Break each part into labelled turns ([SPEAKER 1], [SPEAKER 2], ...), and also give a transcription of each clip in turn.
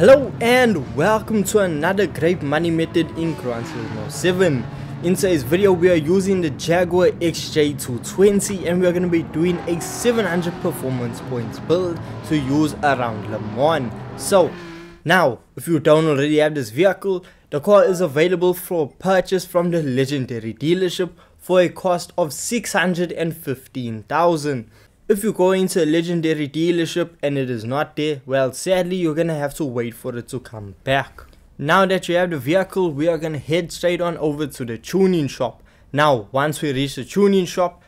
[SPEAKER 1] Hello and welcome to another great money method in Gran Turismo 7. In today's video we are using the Jaguar XJ220 and we are going to be doing a 700 performance points build to use around Le Mans. So now if you don't already have this vehicle, the car is available for purchase from the legendary dealership for a cost of 615,000. If you go into a legendary dealership and it is not there, well, sadly you're gonna have to wait for it to come back. Now that you have the vehicle, we are gonna head straight on over to the tuning shop. Now once we reach the tuning shop,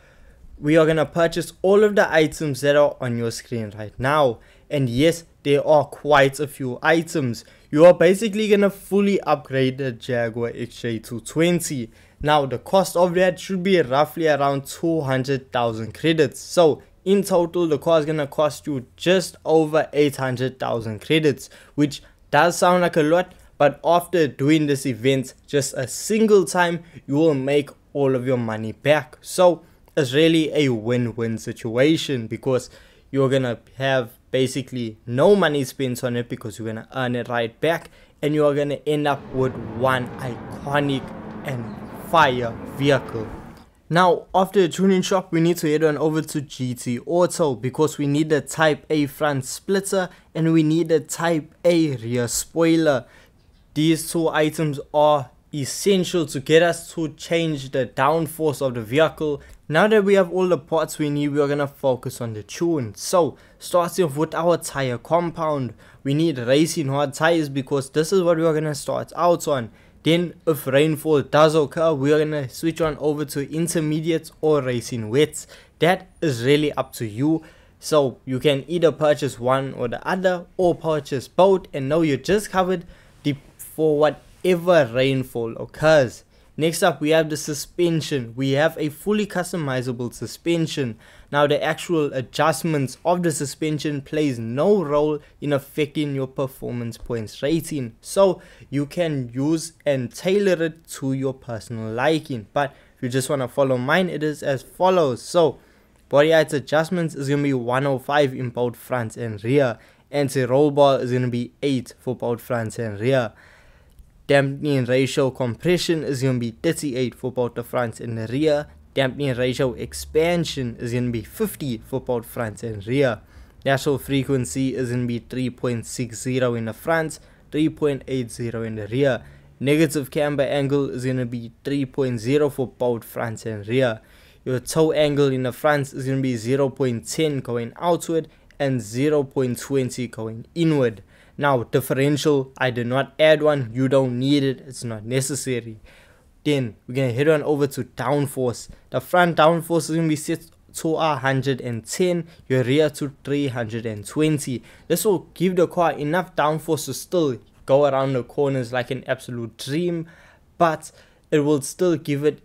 [SPEAKER 1] we are gonna purchase all of the items that are on your screen right now. And yes, there are quite a few items. You are basically gonna fully upgrade the Jaguar XJ220. Now the cost of that should be roughly around 200,000 credits. So in total, the car is going to cost you just over 800,000 credits, which does sound like a lot, but after doing this event just a single time, you will make all of your money back. So it's really a win-win situation because you're going to have basically no money spent on it because you're going to earn it right back, and you are going to end up with one iconic and fire vehicle. Now after the tuning shop, we need to head on over to GT Auto because we need a Type A front splitter and we need a Type A rear spoiler. These two items are essential to get us to change the downforce of the vehicle. Now that we have all the parts we need, we are going to focus on the tune. So starting off with our tire compound, we need racing hard tires because this is what we are going to start out on. Then if rainfall does occur, we are going to switch on over to intermediates or racing wets. That is really up to you. So you can either purchase one or the other or purchase both and know you're just covered for whatever rainfall occurs. Next up we have the suspension. We have a fully customizable suspension. Now the actual adjustments of the suspension plays no role in affecting your performance points rating, so you can use and tailor it to your personal liking. But if you just want to follow mine, it is as follows. So body height adjustments is going to be 105 in both front and rear. Anti-roll bar is going to be 8 for both front and rear. Dampening ratio compression is going to be 38 for both the front and the rear. Dampening ratio expansion is going to be 50 for both front and rear. Natural frequency is going to be 3.60 in the front, 3.80 in the rear. Negative camber angle is going to be 3.0 for both front and rear. Your toe angle in the front is going to be 0.10 going outward and 0.20 going inward. Now differential, I did not add one, you don't need it, it's not necessary. Then we're going to head on over to downforce. The front downforce is going to be set to 110, your rear to 320. This will give the car enough downforce to still go around the corners like an absolute dream, but it will still give it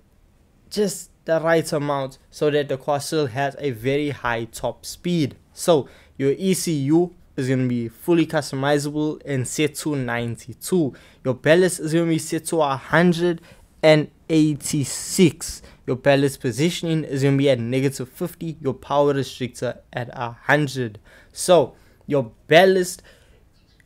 [SPEAKER 1] just the right amount so that the car still has a very high top speed. So your ECU is going to be fully customizable and set to 92. Your ballast is going to be set to 186. Your ballast positioning is going to be at -50. Your power restrictor at 100. So your ballast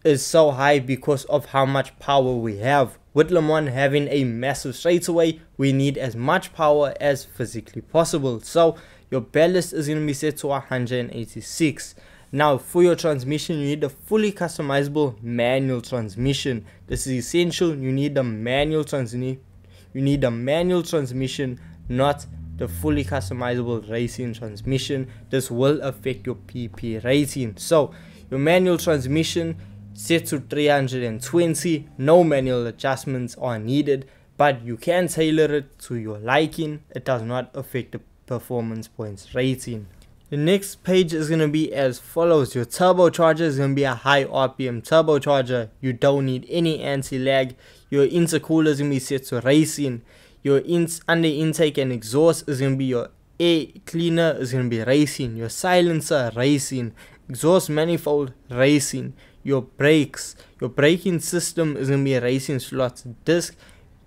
[SPEAKER 1] is so high because of how much power we have. With Le Mans having a massive straightaway, we need as much power as physically possible. So your ballast is going to be set to 186. Now for your transmission, you need a fully customizable manual transmission. This is essential. You need a manual transmission. Not the fully customizable racing transmission. This will affect your PP rating. So your manual transmission set to 320. No manual adjustments are needed, but you can tailor it to your liking. It does not affect the performance points rating. The next page is going to be as follows. Your turbocharger is going to be a high RPM turbocharger. You don't need any anti-lag. Your intercooler is going to be set to racing. Your under intake and exhaust is going to be your air cleaner is going to be racing. Your silencer racing. Exhaust manifold racing. Your brakes, your braking system is going to be a racing slot disc.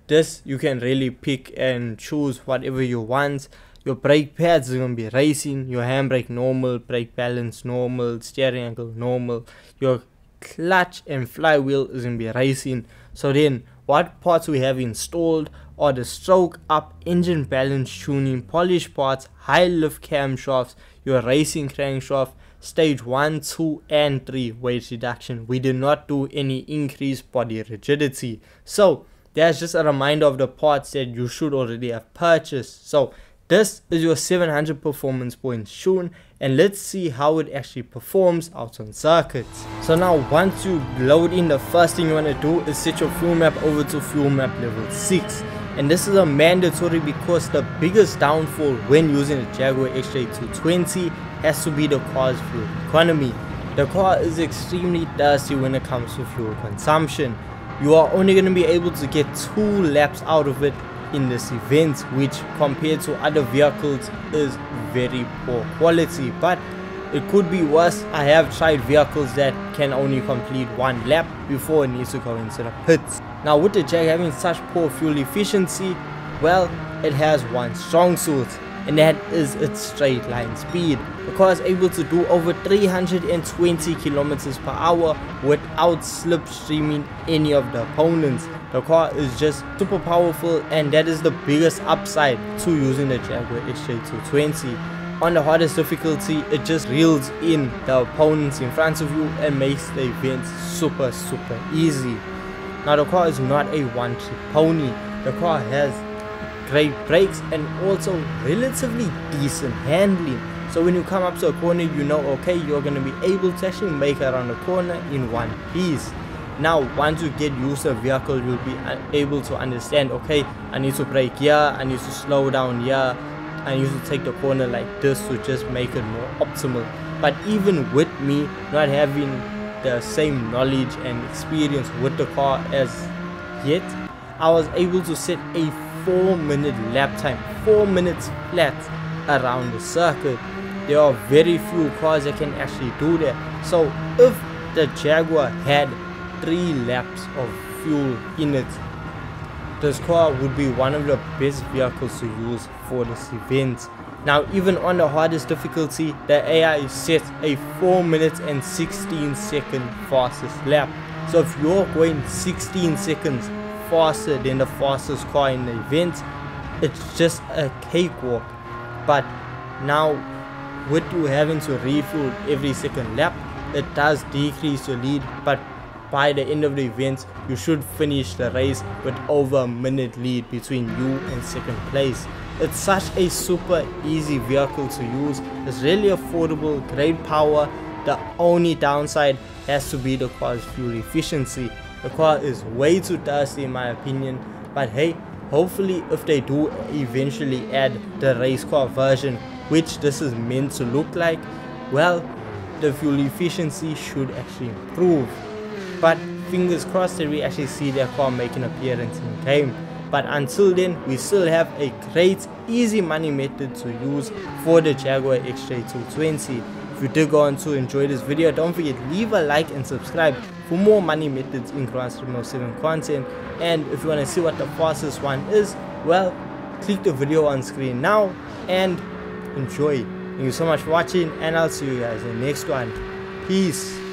[SPEAKER 1] This you can really pick and choose whatever you want. Your brake pads are going to be racing. Your handbrake normal, brake balance normal, steering angle normal. Your clutch and flywheel is going to be racing. So then what parts we have installed are the stroke up, engine balance tuning, polish parts, high lift camshafts, your racing crankshaft, stage 1, 2 and 3 weight reduction. We did not do any increased body rigidity. So that's just a reminder of the parts that you should already have purchased. So this is your 700 performance points tune, and let's see how it actually performs out on circuits. So now once you load in, the first thing you want to do is set your fuel map over to fuel map level 6. And this is a mandatory because the biggest downfall when using a Jaguar XJ220 has to be the car's fuel economy. The car is extremely dusty when it comes to fuel consumption. You are only going to be able to get 2 laps out of it in this event, which compared to other vehicles is very poor quality, but it could be worse. I have tried vehicles that can only complete 1 lap before it needs to go into the pits. Now with the Jag having such poor fuel efficiency, well, it has one strong suit, and that is its straight line speed. The car is able to do over 320 kilometers per hour without slipstreaming any of the opponents. The car is just super powerful, and that is the biggest upside to using the Jaguar XJ220. On the hardest difficulty, it just reels in the opponents in front of you and makes the event super easy. Now the car is not a one-trick pony. The car has great brakes and also relatively decent handling. So when you come up to a corner, you know, okay, you're going to be able to actually make it around the corner in one piece. Now once you get used to the vehicle, you'll be able to understand, okay, I need to brake here, I need to slow down here, I need to take the corner like this to just make it more optimal. But even with me not having the same knowledge and experience with the car as yet, I was able to set a 4-minute lap time, 4 minutes flat around the circuit. There are very few cars that can actually do that. So if the Jaguar had 3 laps of fuel in it, this car would be one of the best vehicles to use for this event. Now even on the hardest difficulty, the AI set a 4 minutes and 16 second fastest lap. So if you're going 16 seconds faster than the fastest car in the event, it's just a cakewalk. But now with you having to refuel every second lap, it does decrease your lead, but by the end of the event you should finish the race with over a minute lead between you and second place. It's such a super easy vehicle to use. It's really affordable, great power. The only downside has to be the car's fuel efficiency. The car is way too dusty in my opinion, but hey, hopefully if they do eventually add the race car version, which this is meant to look like, well, the fuel efficiency should actually improve. But fingers crossed that we actually see their car make an appearance in game. But until then, we still have a great easy money method to use for the Jaguar XJ220. If you did go on to enjoy this video, don't forget leave a like and subscribe for more money methods in Gran Turismo 7 content. And if you want to see what the fastest one is, well, click the video on screen now and enjoy. Thank you so much for watching, and I'll see you guys in the next one. Peace.